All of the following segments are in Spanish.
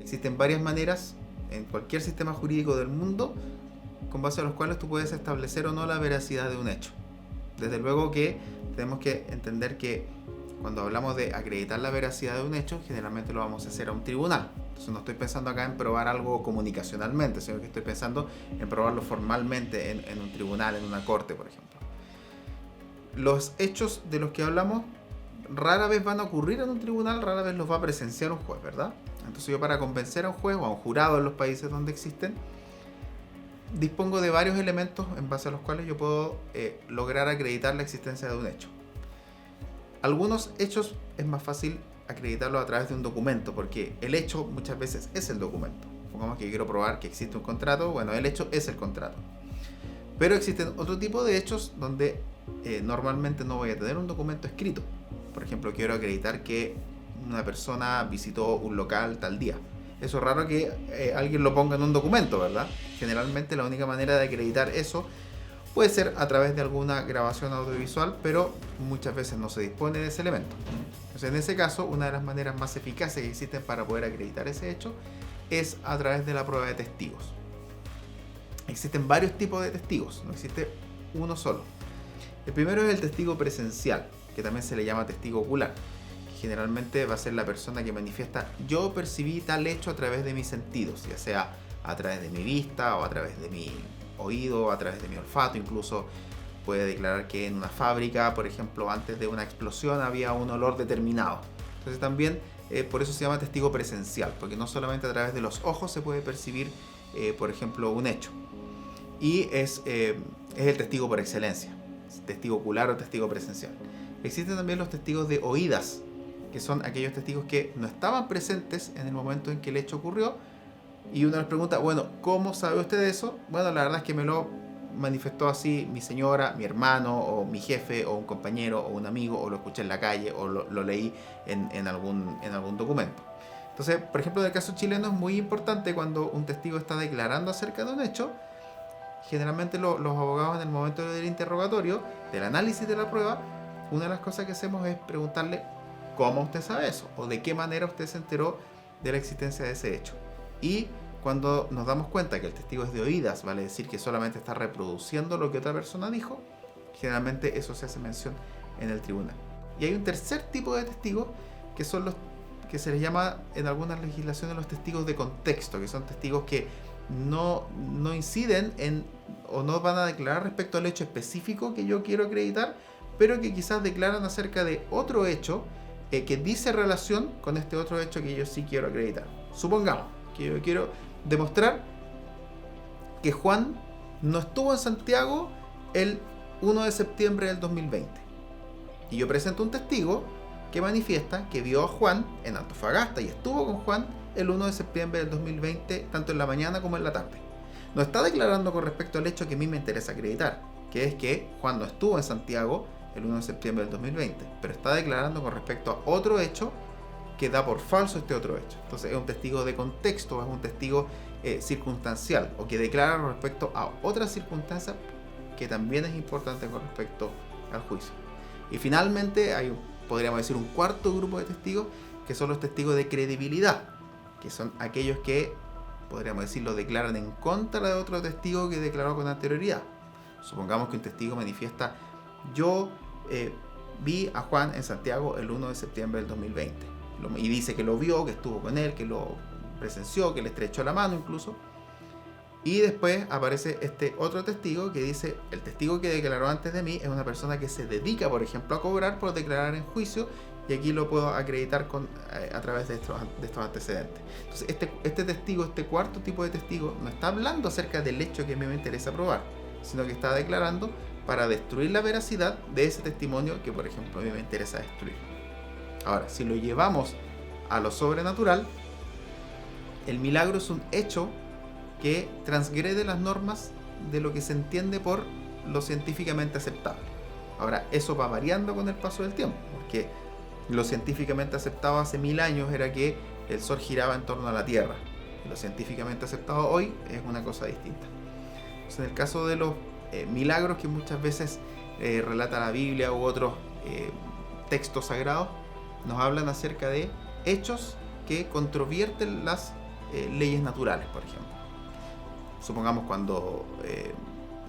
Existen varias maneras en cualquier sistema jurídico del mundo con base a los cuales tú puedes establecer o no la veracidad de un hecho. Desde luego que tenemos que entender que cuando hablamos de acreditar la veracidad de un hecho, generalmente lo vamos a hacer a un tribunal. Entonces no estoy pensando acá en probar algo comunicacionalmente, sino que estoy pensando en probarlo formalmente en un tribunal, en una corte, por ejemplo. Los hechos de los que hablamos rara vez van a ocurrir en un tribunal, rara vez los va a presenciar un juez, ¿verdad? Entonces yo, para convencer a un juez o a un jurado en los países donde existen, dispongo de varios elementos en base a los cuales yo puedo lograr acreditar la existencia de un hecho. Algunos hechos es más fácil acreditarlos a través de un documento, porque el hecho muchas veces es el documento. Pongamos que yo quiero probar que existe un contrato, bueno, el hecho es el contrato. Pero existen otro tipo de hechos donde normalmente no voy a tener un documento escrito. Por ejemplo, quiero acreditar que una persona visitó un local tal día. Eso es raro que alguien lo ponga en un documento, ¿verdad? Generalmente la única manera de acreditar eso puede ser a través de alguna grabación audiovisual, pero muchas veces no se dispone de ese elemento. Entonces, en ese caso, una de las maneras más eficaces que existen para poder acreditar ese hecho es a través de la prueba de testigos. Existen varios tipos de testigos, no existe uno solo. El primero es el testigo presencial, que también se le llama testigo ocular. Generalmente va a ser la persona que manifiesta: yo percibí tal hecho a través de mis sentidos, ya sea a través de mi vista o a través de mi oído o a través de mi olfato. Incluso puede declarar que en una fábrica, por ejemplo, antes de una explosión había un olor determinado. Entonces también por eso se llama testigo presencial, porque no solamente a través de los ojos se puede percibir, por ejemplo, un hecho. Y es el testigo por excelencia, testigo ocular o testigo presencial. Existen también los testigos de oídas, que son aquellos testigos que no estaban presentes en el momento en que el hecho ocurrió, y uno les pregunta: bueno, ¿cómo sabe usted eso? Bueno, la verdad es que me lo manifestó así mi señora, mi hermano, o mi jefe, o un compañero, o un amigo, o lo escuché en la calle, o lo leí en algún documento. Entonces, por ejemplo, en el caso chileno es muy importante cuando un testigo está declarando acerca de un hecho. Generalmente los abogados, en el momento del interrogatorio, del análisis de la prueba, una de las cosas que hacemos es preguntarle: ¿cómo usted sabe eso? ¿O de qué manera usted se enteró de la existencia de ese hecho? Y cuando nos damos cuenta que el testigo es de oídas, vale decir que solamente está reproduciendo lo que otra persona dijo, generalmente eso se hace mención en el tribunal. Y hay un tercer tipo de testigos, que son los que se les llama en algunas legislaciones los testigos de contexto, que son testigos que no inciden en o no van a declarar respecto al hecho específico que yo quiero acreditar, pero que quizás declaran acerca de otro hecho que dice relación con este otro hecho que yo sí quiero acreditar. Supongamos que yo quiero demostrar que Juan no estuvo en Santiago el 1 de septiembre del 2020. Y yo presento un testigo que manifiesta que vio a Juan en Antofagasta y estuvo con Juan el 1 de septiembre del 2020, tanto en la mañana como en la tarde. No está declarando con respecto al hecho que a mí me interesa acreditar, que es que Juan no estuvo en Santiago el 1 de septiembre del 2020, pero está declarando con respecto a otro hecho que da por falso este otro hecho. Entonces es un testigo de contexto, es un testigo circunstancial, o que declara con respecto a otras circunstancias que también es importante con respecto al juicio. Y finalmente hay, podríamos decir, un cuarto grupo de testigos, que son los testigos de credibilidad, que son aquellos que, podríamos decirlo, declaran en contra de otro testigo que declaró con anterioridad. Supongamos que un testigo manifiesta: yo vi a Juan en Santiago el 1 de septiembre del 2020. Y dice que lo vio, que estuvo con él, que lo presenció, que le estrechó la mano incluso. Y después aparece este otro testigo que dice: el testigo que declaró antes de mí es una persona que se dedica, por ejemplo, a cobrar por declarar en juicio, y aquí lo puedo acreditar a través de estos antecedentes. Entonces este testigo, este cuarto tipo de testigo, no está hablando acerca del hecho que a mí me interesa probar, sino que está declarando para destruir la veracidad de ese testimonio que, por ejemplo, a mí me interesa destruir. Ahora, si lo llevamos a lo sobrenatural, el milagro es un hecho que transgrede las normas de lo que se entiende por lo científicamente aceptable. Ahora, eso va variando con el paso del tiempo, porque lo científicamente aceptado hace 1000 años era que el Sol giraba en torno a la Tierra. Lo científicamente aceptado hoy es una cosa distinta. Entonces, en el caso de los milagros que muchas veces relata la Biblia u otros textos sagrados, nos hablan acerca de hechos que controvierten las leyes naturales, por ejemplo. Supongamos cuando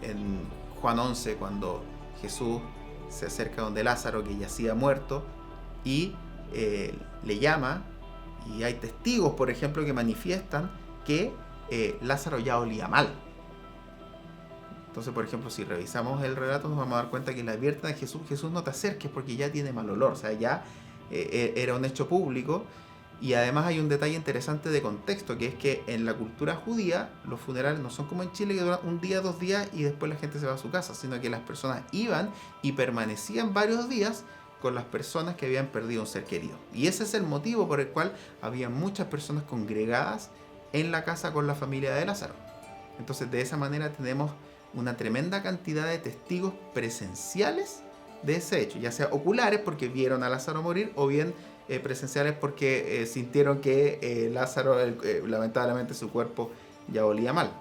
en Juan 11, cuando Jesús se acerca donde Lázaro, que yacía muerto, y le llama, y hay testigos, por ejemplo, que manifiestan que Lázaro ya olía mal. Entonces, por ejemplo, si revisamos el relato, nos vamos a dar cuenta que le advierten a Jesús: Jesús, no te acerques porque ya tiene mal olor. O sea, ya era un hecho público. Y además hay un detalle interesante de contexto, que es que en la cultura judía los funerales no son como en Chile, que duran un día, 2 días y después la gente se va a su casa, sino que las personas iban y permanecían varios días con las personas que habían perdido un ser querido. Y ese es el motivo por el cual había muchas personas congregadas en la casa con la familia de Lázaro. Entonces, de esa manera tenemos una tremenda cantidad de testigos presenciales de ese hecho, ya sea oculares porque vieron a Lázaro morir, o bien presenciales porque sintieron que Lázaro, lamentablemente, su cuerpo ya olía mal.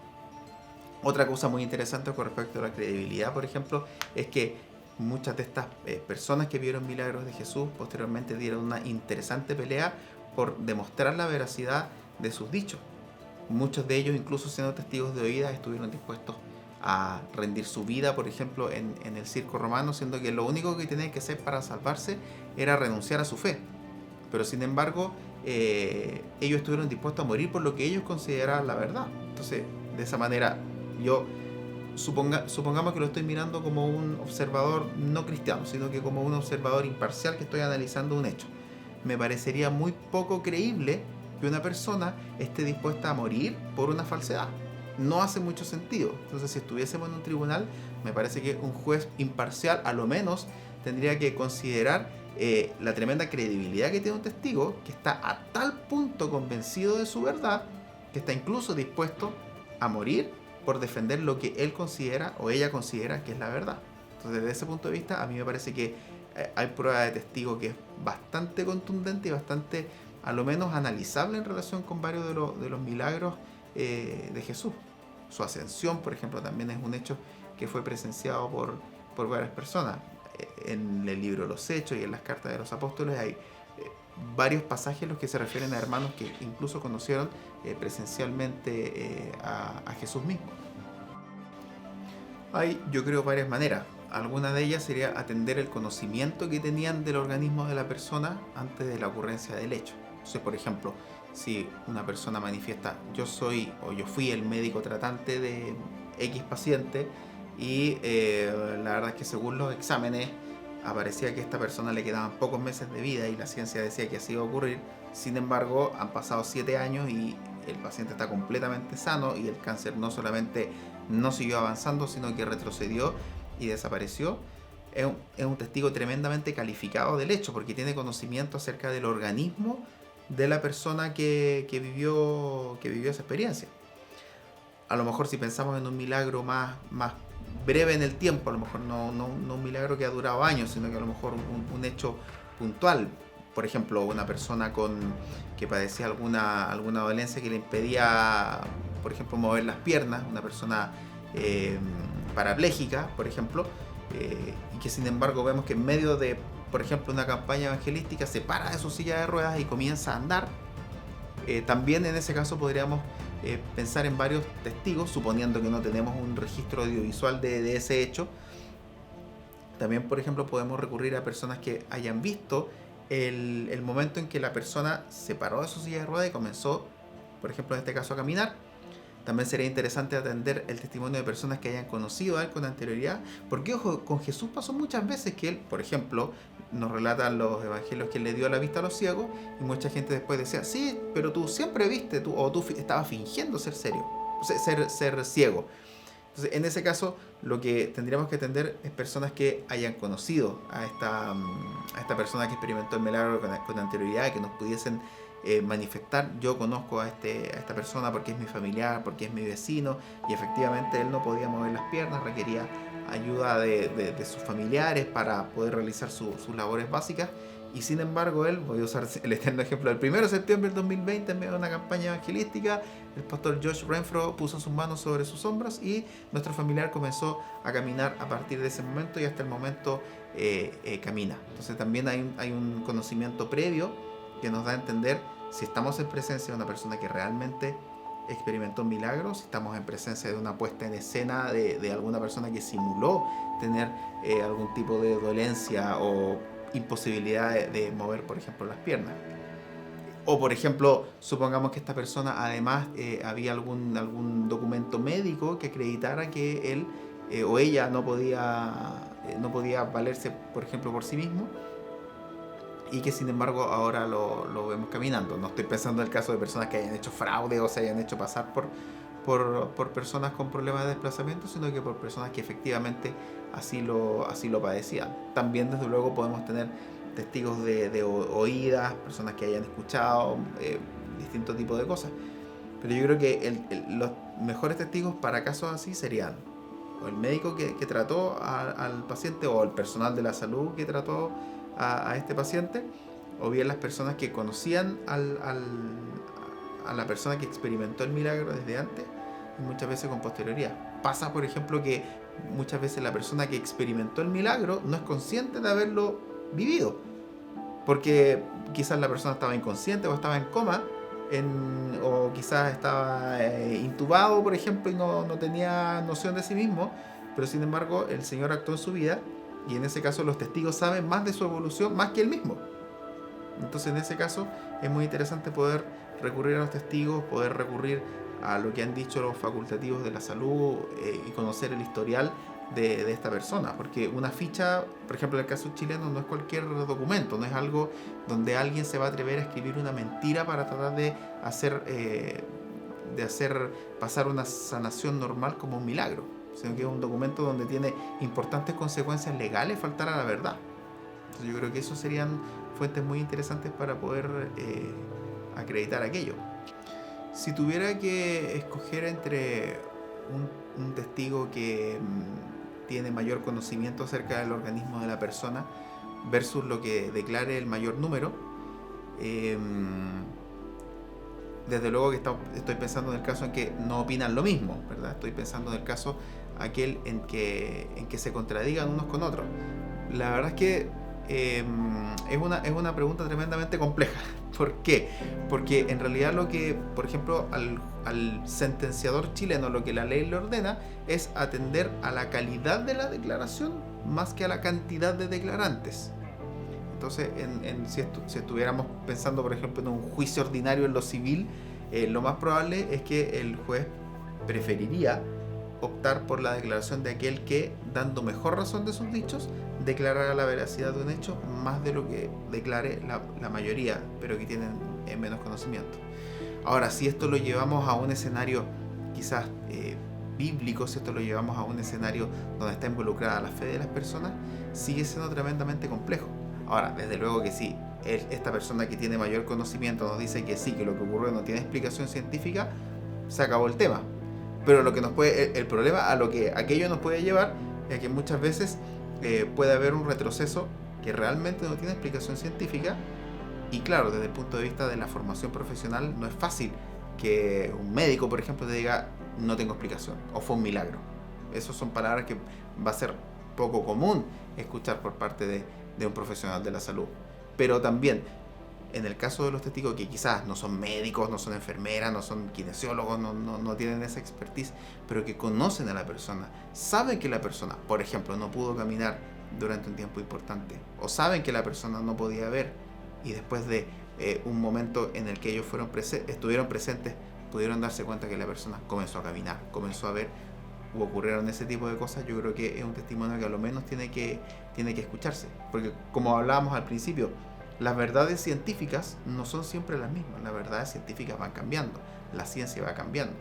Otra cosa muy interesante con respecto a la credibilidad, por ejemplo, es que muchas de estas personas que vieron milagros de Jesús posteriormente dieron una interesante pelea por demostrar la veracidad de sus dichos. Muchos de ellos, incluso siendo testigos de oídas, estuvieron dispuestos a rendir su vida, por ejemplo, en el circo romano, siendo que lo único que tenían que hacer para salvarse era renunciar a su fe. Pero sin embargo, ellos estuvieron dispuestos a morir por lo que ellos consideraban la verdad. Entonces, de esa manera, yo supongamos que lo estoy mirando como un observador no cristiano, sino que como un observador imparcial que estoy analizando un hecho. Me parecería muy poco creíble que una persona esté dispuesta a morir por una falsedad. No hace mucho sentido. Entonces, si estuviésemos en un tribunal, me parece que un juez imparcial a lo menos tendría que considerar la tremenda credibilidad que tiene un testigo, que está a tal punto convencido de su verdad, que está incluso dispuesto a morir por defender lo que él considera o ella considera que es la verdad. Entonces, desde ese punto de vista, a mí me parece que hay prueba de testigo que es bastante contundente y bastante, a lo menos, analizable en relación con varios de los milagros de Jesús. Su ascensión, por ejemplo, también es un hecho que fue presenciado por varias personas. En el libro de los Hechos y en las cartas de los apóstoles hay varios pasajes en los que se refieren a hermanos que incluso conocieron presencialmente a Jesús mismo. Hay, yo creo, varias maneras. Alguna de ellas sería atender el conocimiento que tenían del organismo de la persona antes de la ocurrencia del hecho. Entonces, por ejemplo, si una persona manifiesta: yo soy o yo fui el médico tratante de X paciente, y la verdad es que según los exámenes aparecía que a esta persona le quedaban pocos meses de vida y la ciencia decía que así iba a ocurrir. Sin embargo, han pasado 7 años y el paciente está completamente sano, y el cáncer no solamente no siguió avanzando, sino que retrocedió y desapareció. Es un testigo tremendamente calificado del hecho, porque tiene conocimiento acerca del organismo de la persona que vivió esa experiencia. A lo mejor, si pensamos en un milagro más breve en el tiempo, a lo mejor no un milagro que ha durado años, sino que a lo mejor un hecho puntual. Por ejemplo, una persona que padecía alguna dolencia que le impedía, por ejemplo, mover las piernas, una persona parapléjica, por ejemplo, y que sin embargo vemos que en medio de, por ejemplo, una campaña evangelística se para de su silla de ruedas y comienza a andar. También en ese caso podríamos pensar en varios testigos, suponiendo que no tenemos un registro audiovisual de ese hecho. También, por ejemplo, podemos recurrir a personas que hayan visto el momento en que la persona se paró de su silla de ruedas y comenzó, por ejemplo, en este caso, a caminar. También sería interesante atender el testimonio de personas que hayan conocido a él con anterioridad, porque, ojo, con Jesús pasó muchas veces que él, por ejemplo, nos relatan los evangelios que él le dio la vista a los ciegos, y mucha gente después decía: sí, pero tú siempre viste, tú estabas fingiendo ser ciego. Entonces, en ese caso, lo que tendríamos que atender es personas que hayan conocido a esta persona que experimentó el milagro con anterioridad, que nos pudiesen manifestar: yo conozco a esta persona porque es mi familiar, porque es mi vecino, y efectivamente él no podía mover las piernas, requería ayuda de sus familiares para poder realizar sus labores básicas. Y sin embargo, él, voy a usar el eterno ejemplo del 1 de septiembre del 2020, en medio de una campaña evangelística, el pastor Josh Renfro puso sus manos sobre sus hombros y nuestro familiar comenzó a caminar a partir de ese momento, y hasta el momento camina. Entonces también hay un conocimiento previo que nos da a entender si estamos en presencia de una persona que realmente experimentó un milagro, si estamos en presencia de una puesta en escena de alguna persona que simuló tener algún tipo de dolencia o imposibilidad de mover, por ejemplo, las piernas. O, por ejemplo, supongamos que esta persona además había algún documento médico que acreditara que él o ella no podía valerse, por ejemplo, por sí mismo, y que sin embargo ahora lo vemos caminando. No estoy pensando en el caso de personas que hayan hecho fraude o se hayan hecho pasar por personas con problemas de desplazamiento, sino que por personas que efectivamente así lo padecían. También, desde luego, podemos tener testigos de oídas, personas que hayan escuchado distintos tipos de cosas. Pero yo creo que los mejores testigos para casos así serían o el médico que trató al paciente, o el personal de la salud que trató a este paciente, o bien las personas que conocían a la persona que experimentó el milagro desde antes, y muchas veces con posterioridad. Pasa, por ejemplo, que muchas veces la persona que experimentó el milagro no es consciente de haberlo vivido, porque quizás la persona estaba inconsciente o estaba en coma, o quizás estaba intubado, por ejemplo, y no tenía noción de sí mismo, pero sin embargo el Señor actuó en su vida, y en ese caso los testigos saben más de su evolución más que él mismo. Entonces, en ese caso es muy interesante poder recurrir a los testigos, poder recurrir a lo que han dicho los facultativos de la salud y conocer el historial de esta persona, porque una ficha, por ejemplo, en el caso chileno, no es cualquier documento, no es algo donde alguien se va a atrever a escribir una mentira para tratar de hacer pasar una sanación normal como un milagro, sino que es un documento donde tiene importantes consecuencias legales faltar a la verdad. Entonces yo creo que eso serían fuentes muy interesantes para poder acreditar aquello. Si tuviera que escoger entre un testigo que tiene mayor conocimiento acerca del organismo de la persona versus lo que declare el mayor número, desde luego que estoy pensando en el caso en que no opinan lo mismo, ¿verdad? Estoy pensando en el caso aquel en que se contradigan unos con otros. La verdad es que es una pregunta tremendamente compleja. ¿Por qué? Porque en realidad lo que, por ejemplo, al sentenciador chileno, lo que la ley le ordena es atender a la calidad de la declaración más que a la cantidad de declarantes. Entonces, si estuviéramos pensando, por ejemplo, en un juicio ordinario en lo civil, lo más probable es que el juez preferiría optar por la declaración de aquel que, dando mejor razón de sus dichos, declarará la veracidad de un hecho más de lo que declare la mayoría, pero que tienen menos conocimiento. Ahora, si esto lo llevamos a un escenario quizás bíblico, si esto lo llevamos a un escenario donde está involucrada la fe de las personas, sigue siendo tremendamente complejo. Ahora, desde luego que sí, esta persona que tiene mayor conocimiento nos dice que sí, que lo que ocurrió no tiene explicación científica, se acabó el tema. Pero lo que el problema a lo que aquello nos puede llevar es que muchas veces puede haber un retroceso que realmente no tiene explicación científica. Y claro, desde el punto de vista de la formación profesional, no es fácil que un médico, por ejemplo, te diga no tengo explicación o fue un milagro. Esas son palabras que va a ser poco común escuchar por parte de un profesional de la salud. Pero también, en el caso de los testigos que quizás no son médicos, no son enfermeras, no son kinesiólogos, no tienen esa expertise, pero que conocen a la persona, saben que la persona, por ejemplo, no pudo caminar durante un tiempo importante, o saben que la persona no podía ver, y después de un momento en el que ellos estuvieron presentes, pudieron darse cuenta que la persona comenzó a caminar, comenzó a ver, o ocurrieron ese tipo de cosas. Yo creo que es un testimonio que a lo menos tiene que escucharse, porque como hablábamos al principio, las verdades científicas no son siempre las mismas. Las verdades científicas van cambiando, la ciencia va cambiando.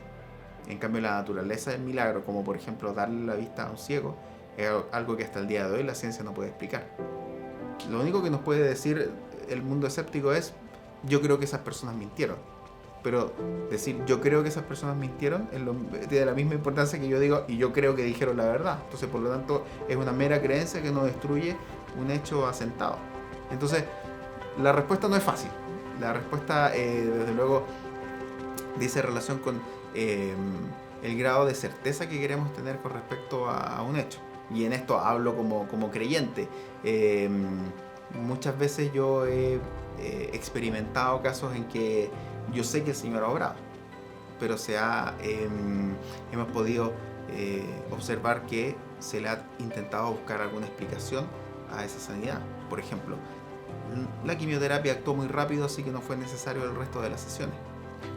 En cambio, la naturaleza del milagro, como por ejemplo darle la vista a un ciego, es algo que hasta el día de hoy la ciencia no puede explicar. Lo único que nos puede decir el mundo escéptico es: yo creo que esas personas mintieron. Pero decir yo creo que esas personas mintieron tiene la misma importancia que yo digo y yo creo que dijeron la verdad. Entonces, por lo tanto, es una mera creencia que no destruye un hecho asentado. Entonces, la respuesta no es fácil. La respuesta, desde luego, dice relación con el grado de certeza que queremos tener con respecto a un hecho. Y en esto hablo como creyente. Muchas veces yo he experimentado casos en que yo sé que el Señor ha obrado, pero hemos podido observar que se le ha intentado buscar alguna explicación a esa sanidad. Por ejemplo, la quimioterapia actuó muy rápido, así que no fue necesario el resto de las sesiones.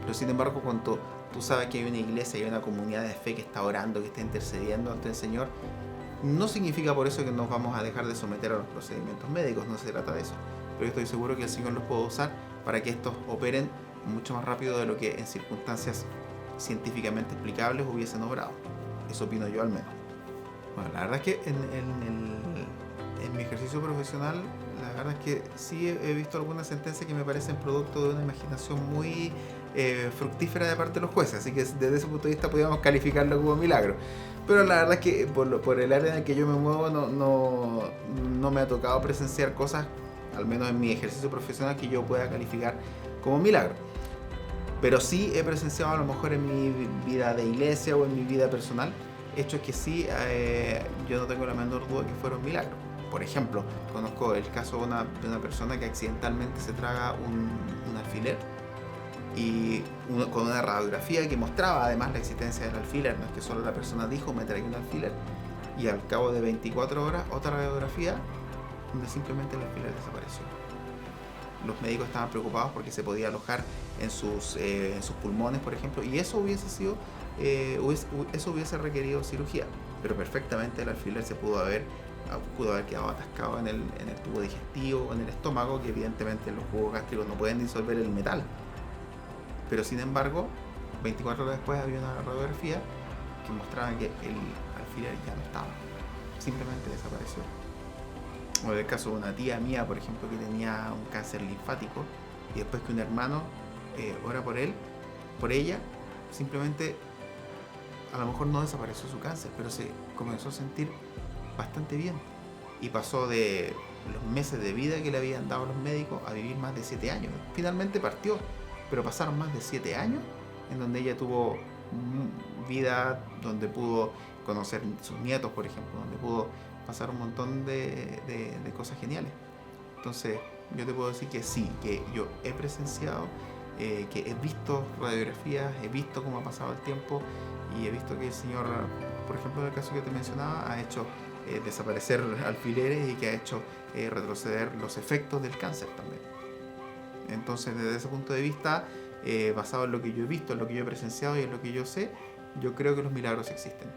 Pero sin embargo, cuando tú sabes que hay una iglesia y hay una comunidad de fe que está orando, que está intercediendo ante el Señor, no significa por eso que nos vamos a dejar de someter a los procedimientos médicos, no se trata de eso. Pero estoy seguro que el Señor los puede usar para que estos operen mucho más rápido de lo que en circunstancias científicamente explicables hubiesen obrado. Eso opino yo al menos. Bueno, la verdad es que en mi ejercicio profesional, la verdad es que sí he visto algunas sentencias que me parecen producto de una imaginación muy fructífera de parte de los jueces, así que desde ese punto de vista podríamos calificarlo como milagro. Pero la verdad es que por el área en el que yo me muevo no me ha tocado presenciar cosas, al menos en mi ejercicio profesional, que yo pueda calificar como milagro. Pero sí he presenciado a lo mejor en mi vida de iglesia o en mi vida personal hechos que sí yo no tengo la menor duda que fueron milagros. Por ejemplo, conozco el caso de una persona que accidentalmente se traga un alfiler y con una radiografía que mostraba además la existencia del alfiler. No es que solo la persona dijo me tragué un alfiler, y al cabo de 24 horas otra radiografía donde simplemente el alfiler desapareció. Los médicos estaban preocupados porque se podía alojar en sus pulmones, por ejemplo, y eso hubiese requerido cirugía, pero perfectamente el alfiler se pudo haber quedado atascado en el tubo digestivo o en el estómago, que evidentemente los jugos gástricos no pueden disolver el metal. Pero sin embargo, 24 horas después había una radiografía que mostraba que el alfiler ya no estaba, simplemente desapareció. O el caso de una tía mía, por ejemplo, que tenía un cáncer linfático, y después que un hermano ora por ella, simplemente a lo mejor no desapareció su cáncer, pero se comenzó a sentir bastante bien y pasó de los meses de vida que le habían dado los médicos a vivir más de 7 años. Finalmente partió, pero pasaron más de 7 años en donde ella tuvo vida, donde pudo conocer sus nietos, por ejemplo, donde pudo pasar un montón de cosas geniales. Entonces yo te puedo decir que sí, que yo he presenciado, que he visto radiografías, he visto cómo ha pasado el tiempo, y he visto que el Señor, por ejemplo en el caso que te mencionaba, ha hecho desaparecer alfileres y que ha hecho retroceder los efectos del cáncer también. Entonces desde ese punto de vista, basado en lo que yo he visto, en lo que yo he presenciado y en lo que yo sé, yo creo que los milagros existen.